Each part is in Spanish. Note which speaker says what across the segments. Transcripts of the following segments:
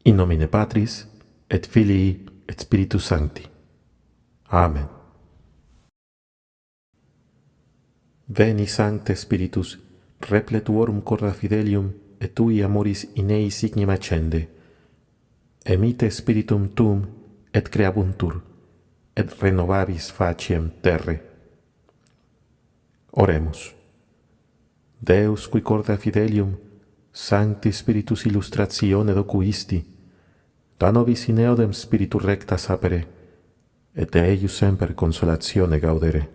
Speaker 1: In nomine Patris, et Filii, et Spiritus Sancti. Amen. Veni Sancte Spiritus, repletuorum corda fidelium, et tui amoris in ei signem accende. Emite Spiritum tuum, et creabuntur, et renovabis faciem terre. Oremus. Deus qui corda fidelium, Sancti Spiritus illustratione docuisti, da nobis in eodem Spiritu recta sapere, et de eius semper consolatione gaudere.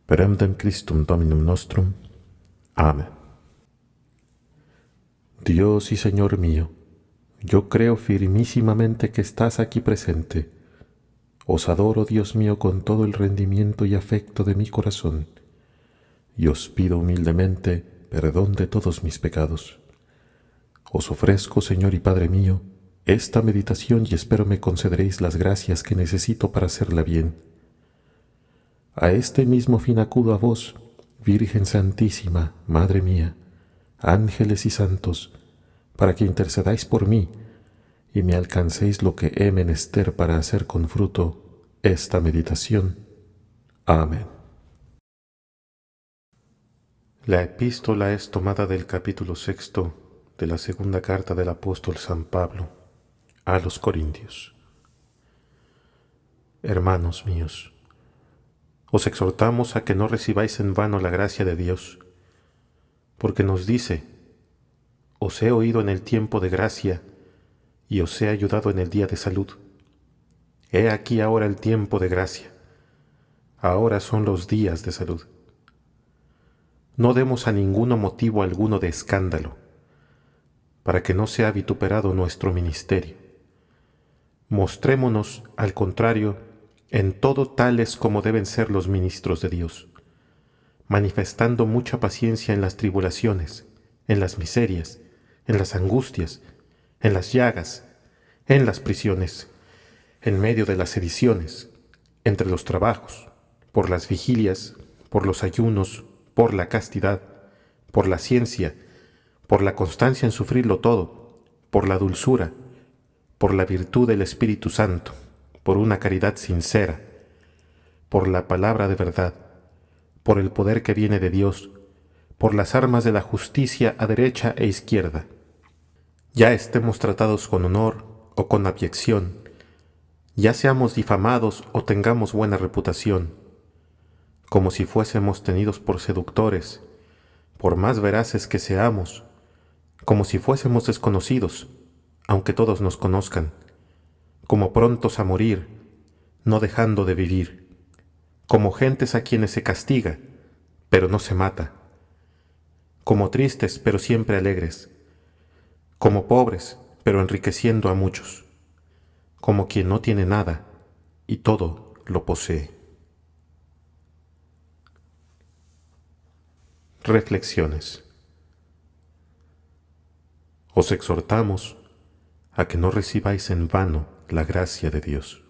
Speaker 1: Per eundem Christum Dominum nostrum. Amén. Dios y Señor mío, yo creo firmísimamente que estás aquí presente. Os adoro, Dios mío, con todo el rendimiento y afecto de mi corazón, y os pido humildemente perdón de todos mis pecados. Os ofrezco, Señor y Padre mío, esta meditación y espero me concederéis las gracias que necesito para hacerla bien. A este mismo fin acudo a vos, Virgen Santísima, Madre mía, ángeles y santos, para que intercedáis por mí y me alcancéis lo que he menester para hacer con fruto esta meditación. Amén. La epístola es tomada del capítulo 6 de la segunda carta del apóstol San Pablo a los Corintios. Hermanos míos, os exhortamos a que no recibáis en vano la gracia de Dios, porque nos dice: os he oído en el tiempo de gracia y os he ayudado en el día de salud. He aquí ahora el tiempo de gracia, ahora son los días de salud. No demos a ninguno motivo alguno de escándalo, para que no sea vituperado nuestro ministerio. Mostrémonos, al contrario, en todo tales como deben ser los ministros de Dios, manifestando mucha paciencia en las tribulaciones, en las miserias, en las angustias, en las llagas, en las prisiones, en medio de las sediciones, entre los trabajos, por las vigilias, por los ayunos, por la castidad, por la ciencia, por la constancia en sufrirlo todo, por la dulzura, por la virtud del Espíritu Santo, por una caridad sincera, por la palabra de verdad, por el poder que viene de Dios, por las armas de la justicia a derecha e izquierda. Ya estemos tratados con honor o con abyección, ya seamos difamados o tengamos buena reputación, como si fuésemos tenidos por seductores, por más veraces que seamos, como si fuésemos desconocidos, aunque todos nos conozcan, como prontos a morir, no dejando de vivir, como gentes a quienes se castiga, pero no se mata, como tristes, pero siempre alegres, como pobres, pero enriqueciendo a muchos, como quien no tiene nada y todo lo posee. Reflexiones. Os exhortamos a que no recibáis en vano la gracia de Dios.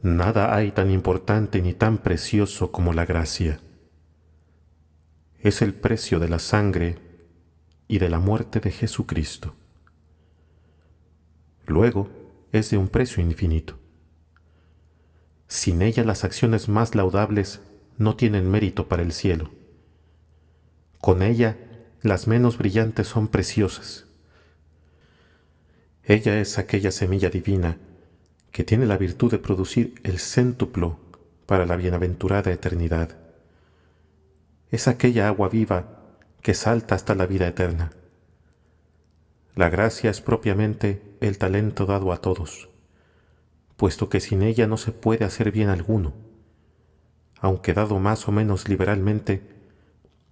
Speaker 1: Nada hay tan importante ni tan precioso como la gracia. Es el precio de la sangre y de la muerte de Jesucristo. Luego, es de un precio infinito. Sin ella las acciones más laudables no tienen mérito para el cielo. Con ella, las menos brillantes son preciosas. Ella es aquella semilla divina que tiene la virtud de producir el céntuplo para la bienaventurada eternidad. Es aquella agua viva que salta hasta la vida eterna. La gracia es propiamente el talento dado a todos, puesto que sin ella no se puede hacer bien alguno, aunque dado más o menos liberalmente,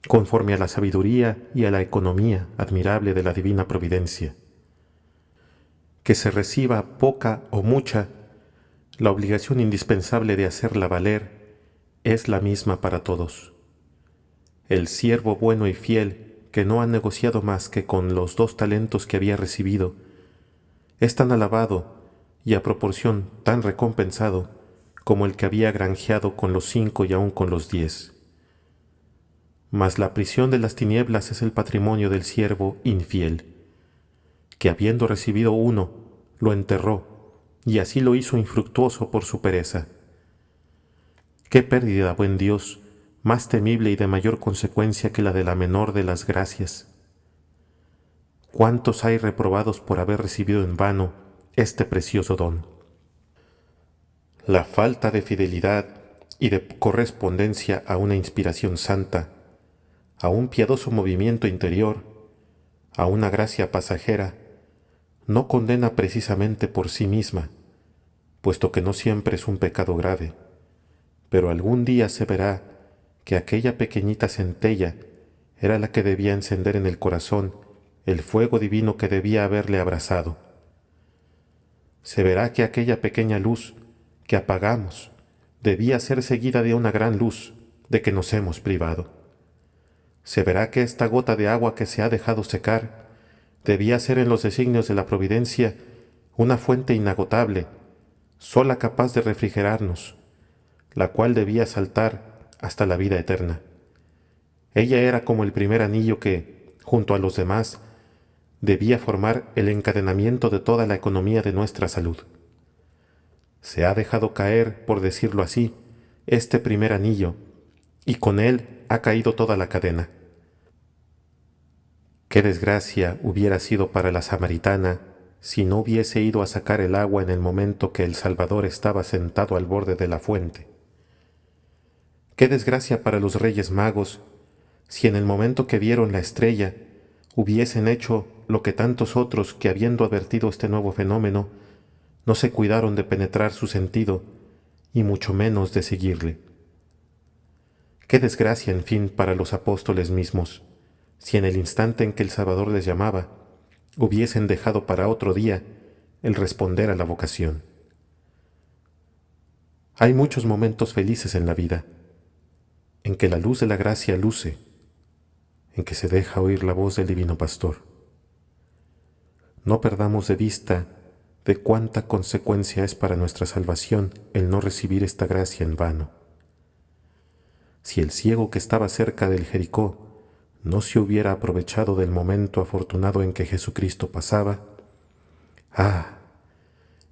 Speaker 1: conforme a la sabiduría y a la economía admirable de la divina providencia. Que se reciba poca o mucha, la obligación indispensable de hacerla valer es la misma para todos. El siervo bueno y fiel, que no ha negociado más que con los 2 talentos que había recibido, es tan alabado y a proporción tan recompensado como el que había granjeado con los 5 y aún con los 10. Mas la prisión de las tinieblas es el patrimonio del siervo infiel. que habiendo recibido uno, lo enterró, y así lo hizo infructuoso por su pereza. Qué pérdida, buen Dios, más temible y de mayor consecuencia que la de la menor de las gracias. ¿Cuántos hay reprobados por haber recibido en vano este precioso don? La falta de fidelidad y de correspondencia a una inspiración santa, a un piadoso movimiento interior, a una gracia pasajera, no condena precisamente por sí misma, puesto que no siempre es un pecado grave, pero algún día se verá que aquella pequeñita centella era la que debía encender en el corazón el fuego divino que debía haberle abrazado. Se verá que aquella pequeña luz que apagamos debía ser seguida de una gran luz de que nos hemos privado. Se verá que esta gota de agua que se ha dejado secar debía ser en los designios de la providencia una fuente inagotable, sola capaz de refrigerarnos, la cual debía saltar hasta la vida eterna. Ella era como el primer anillo que, junto a los demás, debía formar el encadenamiento de toda la economía de nuestra salud. Se ha dejado caer, por decirlo así, este primer anillo, y con él ha caído toda la cadena. Qué desgracia hubiera sido para la samaritana si no hubiese ido a sacar el agua en el momento que el Salvador estaba sentado al borde de la fuente. Qué desgracia para los Reyes Magos si en el momento que vieron la estrella hubiesen hecho lo que tantos otros que, habiendo advertido este nuevo fenómeno, no se cuidaron de penetrar su sentido y mucho menos de seguirle. Qué desgracia, en fin, para los apóstoles mismos, si en el instante en que el Salvador les llamaba, hubiesen dejado para otro día el responder a la vocación. Hay muchos momentos felices en la vida, en que la luz de la gracia luce, en que se deja oír la voz del Divino Pastor. No perdamos de vista de cuánta consecuencia es para nuestra salvación el no recibir esta gracia en vano. Si el ciego que estaba cerca del Jericó no se hubiera aprovechado del momento afortunado en que Jesucristo pasaba,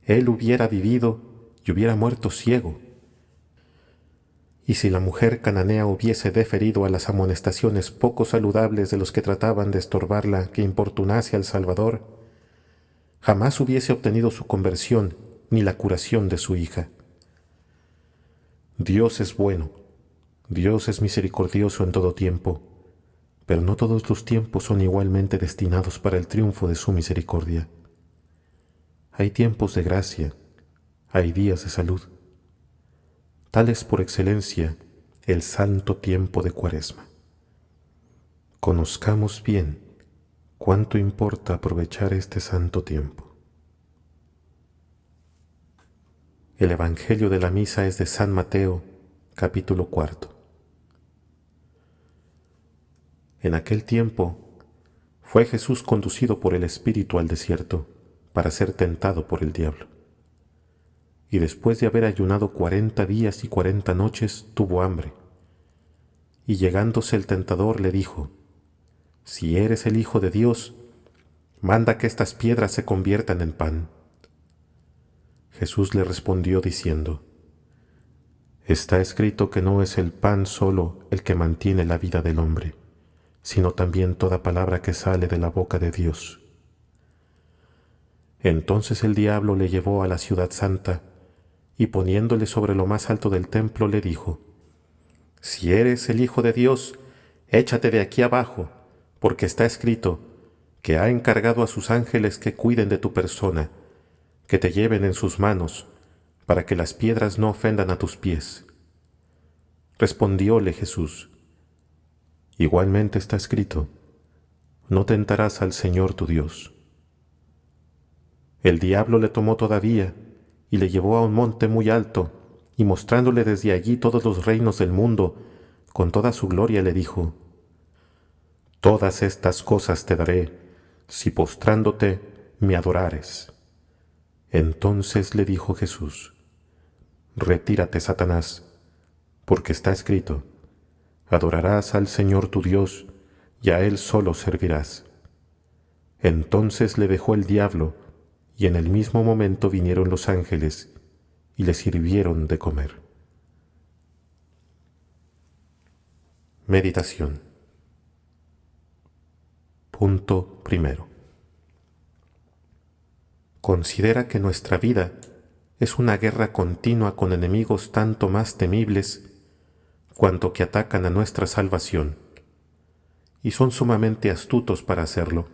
Speaker 1: él hubiera vivido y hubiera muerto ciego. Y si la mujer cananea hubiese deferido a las amonestaciones poco saludables de los que trataban de estorbarla que importunase al Salvador, jamás hubiese obtenido su conversión ni la curación de su hija. Dios es bueno, Dios es misericordioso en todo tiempo, pero no todos los tiempos son igualmente destinados para el triunfo de su misericordia. Hay tiempos de gracia, hay días de salud. Tal es por excelencia el santo tiempo de Cuaresma. Conozcamos bien cuánto importa aprovechar este santo tiempo. El Evangelio de la Misa es de San Mateo, capítulo 4. En aquel tiempo fue Jesús conducido por el Espíritu al desierto para ser tentado por el diablo. Y después de haber ayunado 40 días y 40 noches, tuvo hambre. Y llegándose el tentador le dijo: Si eres el Hijo de Dios, manda que estas piedras se conviertan en pan. Jesús le respondió diciendo: Está escrito que no es el pan solo el que mantiene la vida del hombre, sino también toda palabra que sale de la boca de Dios. Entonces el diablo le llevó a la ciudad santa, y poniéndole sobre lo más alto del templo le dijo: Si eres el Hijo de Dios, échate de aquí abajo, porque está escrito que ha encargado a sus ángeles que cuiden de tu persona, que te lleven en sus manos, para que las piedras no ofendan a tus pies. Respondióle Jesús: Igualmente está escrito: No tentarás al Señor tu Dios. El diablo le tomó todavía y le llevó a un monte muy alto, y mostrándole desde allí todos los reinos del mundo, con toda su gloria le dijo: Todas estas cosas te daré, si postrándote me adorares. Entonces le dijo Jesús: Retírate, Satanás, porque está escrito: Adorarás al Señor tu Dios, y a Él solo servirás. Entonces le dejó el diablo, y en el mismo momento vinieron los ángeles y le sirvieron de comer. Meditación. Punto primero. Considera que nuestra vida es una guerra continua con enemigos tanto más temibles cuanto que atacan a nuestra salvación, y son sumamente astutos para hacerlo.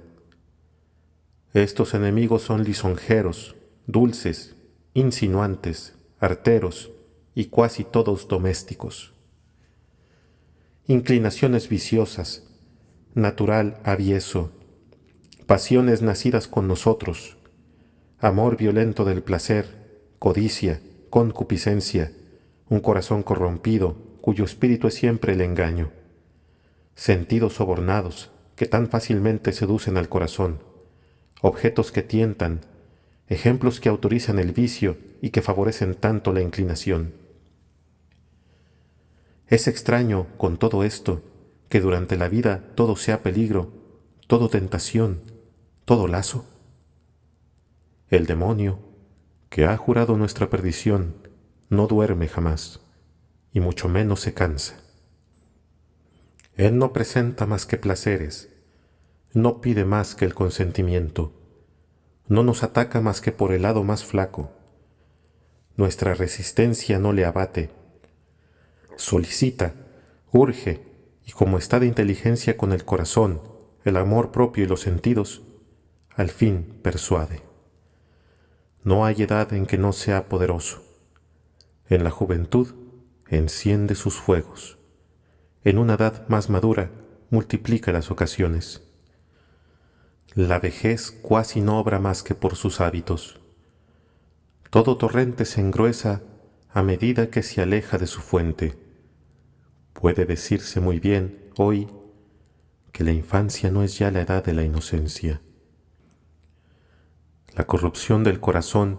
Speaker 1: Estos enemigos son lisonjeros, dulces, insinuantes, arteros y casi todos domésticos. Inclinaciones viciosas, natural avieso, pasiones nacidas con nosotros, amor violento del placer, codicia, concupiscencia, un corazón corrompido cuyo espíritu es siempre el engaño, sentidos sobornados que tan fácilmente seducen al corazón, objetos que tientan, ejemplos que autorizan el vicio y que favorecen tanto la inclinación. Es extraño, con todo esto, que durante la vida todo sea peligro, todo tentación, todo lazo. El demonio, que ha jurado nuestra perdición, no duerme jamás, y mucho menos se cansa. Él no presenta más que placeres, no pide más que el consentimiento, no nos ataca más que por el lado más flaco. Nuestra resistencia no le abate. Solicita, urge, y como está de inteligencia con el corazón, el amor propio y los sentidos, al fin persuade. No hay edad en que no sea poderoso. En la juventud enciende sus fuegos. En una edad más madura multiplica las ocasiones. La vejez cuasi no obra más que por sus hábitos. Todo torrente se engruesa a medida que se aleja de su fuente. Puede decirse muy bien hoy que la infancia no es ya la edad de la inocencia. La corrupción del corazón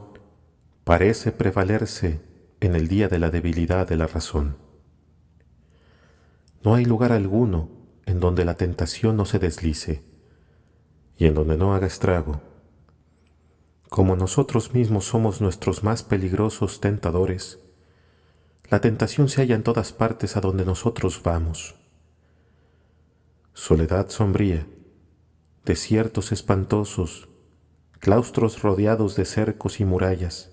Speaker 1: parece prevalerse en el día de la debilidad de la razón. No hay lugar alguno en donde la tentación no se deslice y en donde no haga estrago. Como nosotros mismos somos nuestros más peligrosos tentadores, la tentación se halla en todas partes a donde nosotros vamos. Soledad sombría, desiertos espantosos, claustros rodeados de cercos y murallas,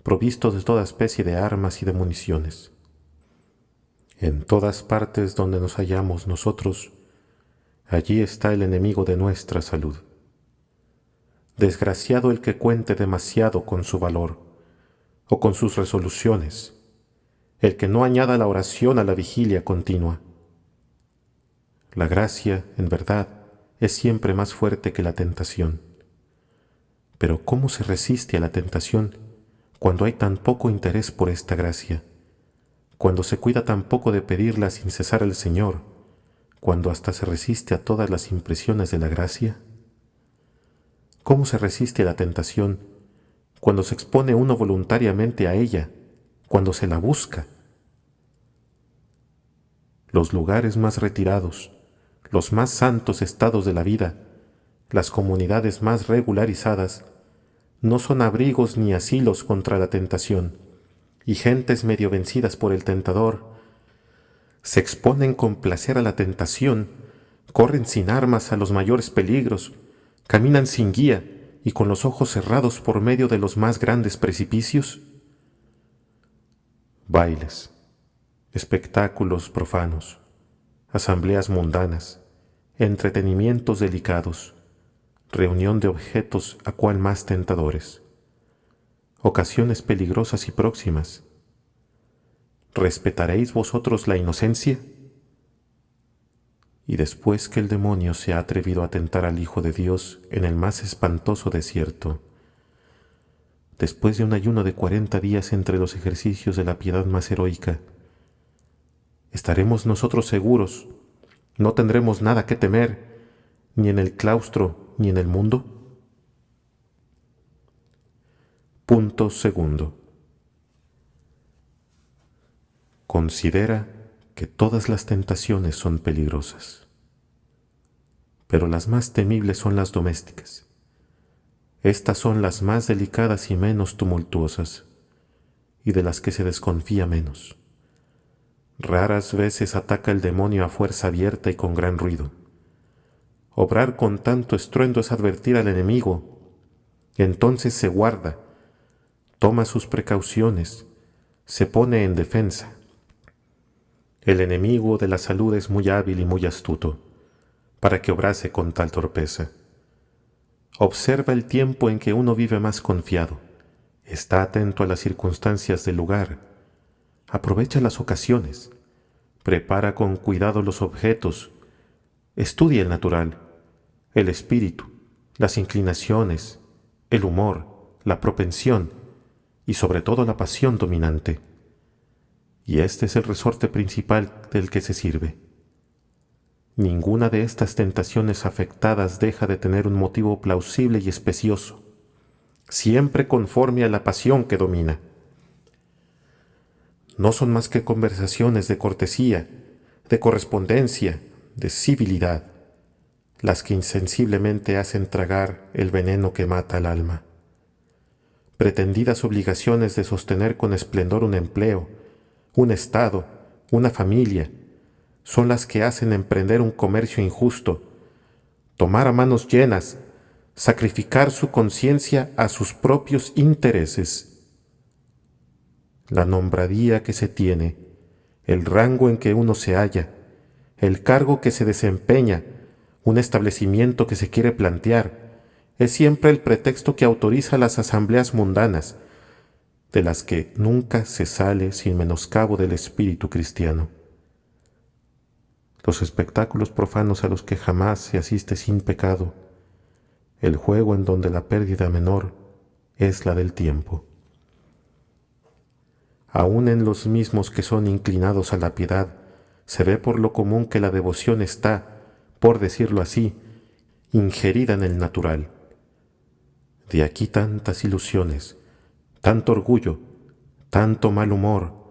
Speaker 1: provistos de toda especie de armas y de municiones. En todas partes donde nos hallamos nosotros, allí está el enemigo de nuestra salud. Desgraciado el que cuente demasiado con su valor o con sus resoluciones, el que no añada la oración a la vigilia continua. La gracia, en verdad, es siempre más fuerte que la tentación. Pero ¿cómo se resiste a la tentación cuando hay tan poco interés por esta gracia? Cuando se cuida tan poco de pedirla sin cesar al Señor, cuando hasta se resiste a todas las impresiones de la gracia. ¿Cómo se resiste a la tentación cuando se expone uno voluntariamente a ella, cuando se la busca? Los lugares más retirados, los más santos estados de la vida, las comunidades más regularizadas, no son abrigos ni asilos contra la tentación, y gentes medio vencidas por el tentador se exponen con placer a la tentación, corren sin armas a los mayores peligros, caminan sin guía y con los ojos cerrados por medio de los más grandes precipicios. Bailes, espectáculos profanos, asambleas mundanas, entretenimientos delicados, reunión de objetos a cual más tentadores, ocasiones peligrosas y próximas. ¿Respetaréis vosotros la inocencia? Y después que el demonio se ha atrevido a tentar al Hijo de Dios en el más espantoso desierto, después de un ayuno de 40 días entre los ejercicios de la piedad más heroica, ¿estaremos nosotros seguros? ¿No tendremos nada que temer, ni en el claustro ni en el mundo? Punto segundo. Considera que todas las tentaciones son peligrosas. pero las más temibles son las domésticas. Estas son las más delicadas y menos tumultuosas, y de las que se desconfía menos. Raras veces ataca el demonio a fuerza abierta y con gran ruido. Obrar con tanto estruendo es advertir al enemigo, y entonces se guarda, toma sus precauciones, se pone en defensa. El enemigo de la salud es muy hábil y muy astuto, para que obrase con tal torpeza. Observa el tiempo en que uno vive más confiado, está atento a las circunstancias del lugar, aprovecha las ocasiones, prepara con cuidado los objetos, estudia el natural, el espíritu, las inclinaciones, el humor, la propensión y sobre todo la pasión dominante. Y este es el resorte principal del que se sirve. Ninguna de estas tentaciones afectadas deja de tener un motivo plausible y especioso, siempre conforme a la pasión que domina. No son más que conversaciones de cortesía, de correspondencia, de civilidad, las que insensiblemente hacen tragar el veneno que mata al alma. Pretendidas obligaciones de sostener con esplendor un empleo, un estado, una familia, son las que hacen emprender un comercio injusto, tomar a manos llenas, sacrificar su conciencia a sus propios intereses. La nombradía que se tiene, el rango en que uno se halla, el cargo que se desempeña, un establecimiento que se quiere plantear, es siempre el pretexto que autoriza las asambleas mundanas, de las que nunca se sale sin menoscabo del espíritu cristiano. Los espectáculos profanos a los que jamás se asiste sin pecado, el juego en donde la pérdida menor es la del tiempo. Aún en los mismos que son inclinados a la piedad, se ve por lo común que la devoción está, por decirlo así, ingerida en el natural. De aquí tantas ilusiones, tanto orgullo, tanto mal humor,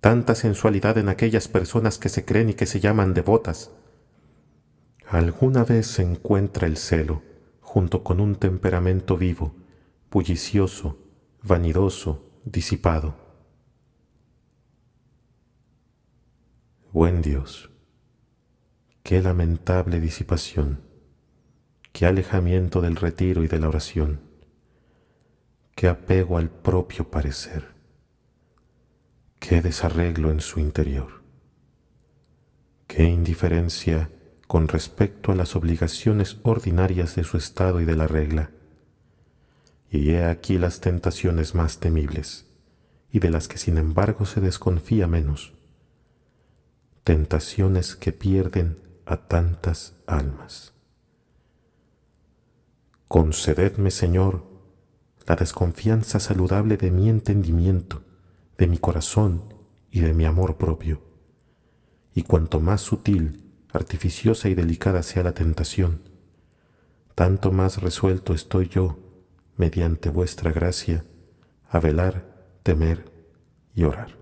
Speaker 1: tanta sensualidad en aquellas personas que se creen y que se llaman devotas. Alguna vez se encuentra el celo, junto con un temperamento vivo, bullicioso, vanidoso, disipado. Buen Dios, qué lamentable disipación, qué alejamiento del retiro y de la oración, qué apego al propio parecer, qué desarreglo en su interior, qué indiferencia con respecto a las obligaciones ordinarias de su estado y de la regla. Y he aquí las tentaciones más temibles, y de las que sin embargo se desconfía menos, tentaciones que pierden a tantas almas. Concededme, Señor, la desconfianza saludable de mi entendimiento, de mi corazón y de mi amor propio. Y cuanto más sutil, artificiosa y delicada sea la tentación, tanto más resuelto estoy yo, mediante vuestra gracia, a velar, temer y orar.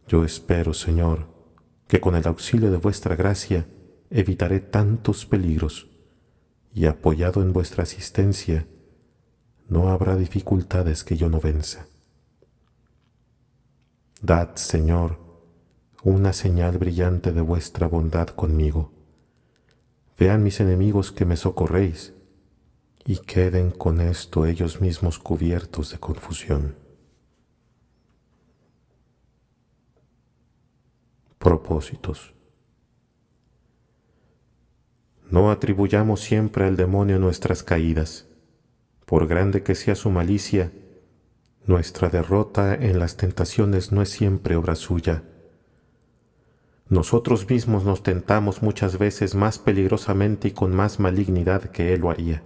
Speaker 1: Yo espero, Señor, que con el auxilio de vuestra gracia evitaré tantos peligros y apoyado en vuestra asistencia, no habrá dificultades que yo no venza. Dad, Señor, una señal brillante de vuestra bondad conmigo. Vean mis enemigos que me socorréis y queden con esto ellos mismos cubiertos de confusión. Propósitos. No atribuyamos siempre al demonio nuestras caídas. Por grande que sea su malicia, nuestra derrota en las tentaciones no es siempre obra suya. Nosotros mismos nos tentamos muchas veces más peligrosamente y con más malignidad que él lo haría.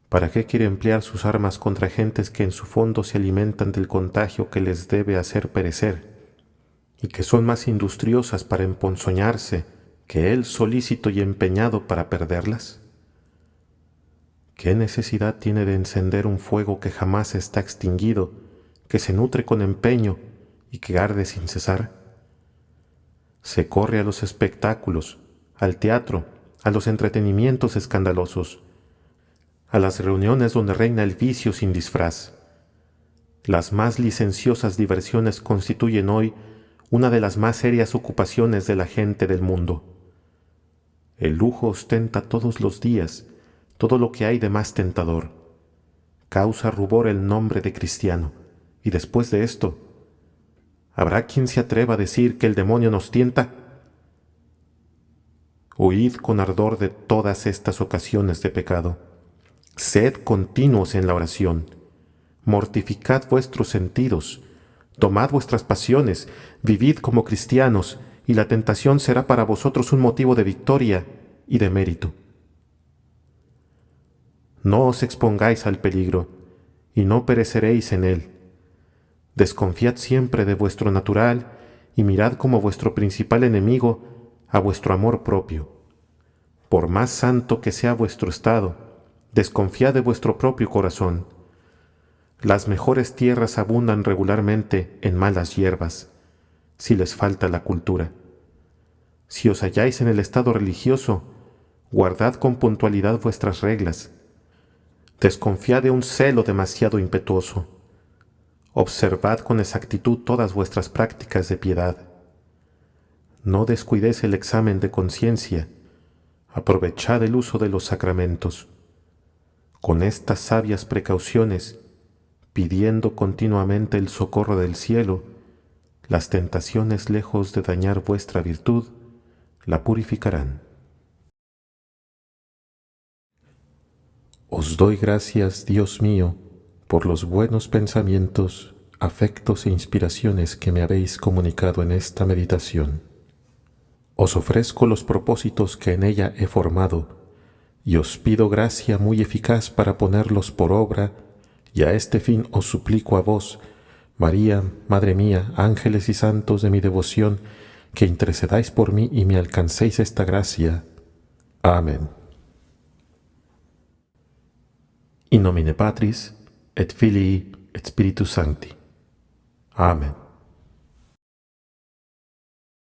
Speaker 1: ¿Para qué quiere emplear sus armas contra gentes que en su fondo se alimentan del contagio que les debe hacer perecer y que son más industriosas para emponzoñarse que él solícito y empeñado para perderlas? ¿Qué necesidad tiene de encender un fuego que jamás está extinguido, que se nutre con empeño y que arde sin cesar? Se corre a los espectáculos, al teatro, a los entretenimientos escandalosos, a las reuniones donde reina el vicio sin disfraz. Las más licenciosas diversiones constituyen hoy una de las más serias ocupaciones de la gente del mundo. El lujo ostenta todos los días todo lo que hay de más tentador. Causa rubor el nombre de cristiano, y después de esto, ¿habrá quien se atreva a decir que el demonio nos tienta? Huid con ardor de todas estas ocasiones de pecado. Sed continuos en la oración. Mortificad vuestros sentidos. Tomad vuestras pasiones. Vivid como cristianos, y la tentación será para vosotros un motivo de victoria y de mérito. No os expongáis al peligro, y no pereceréis en él. Desconfiad siempre de vuestro natural, y mirad como vuestro principal enemigo a vuestro amor propio. Por más santo que sea vuestro estado, desconfiad de vuestro propio corazón. Las mejores tierras abundan regularmente en malas hierbas, si les falta la cultura. Si os halláis en el estado religioso, guardad con puntualidad vuestras reglas. Desconfiad de un celo demasiado impetuoso. Observad con exactitud todas vuestras prácticas de piedad. No descuidéis el examen de conciencia. Aprovechad el uso de los sacramentos. Con estas sabias precauciones, pidiendo continuamente el socorro del cielo, las tentaciones, lejos de dañar vuestra virtud, la purificarán. Os doy gracias, Dios mío, por los buenos pensamientos, afectos e inspiraciones que me habéis comunicado en esta meditación. Os ofrezco los propósitos que en ella he formado, y os pido gracia muy eficaz para ponerlos por obra, y a este fin os suplico a vos, María, Madre mía, ángeles y santos de mi devoción, que intercedáis por mí y me alcancéis esta gracia. Amén. In nomine Patris, et Filii, et Spiritus Sancti. Amen.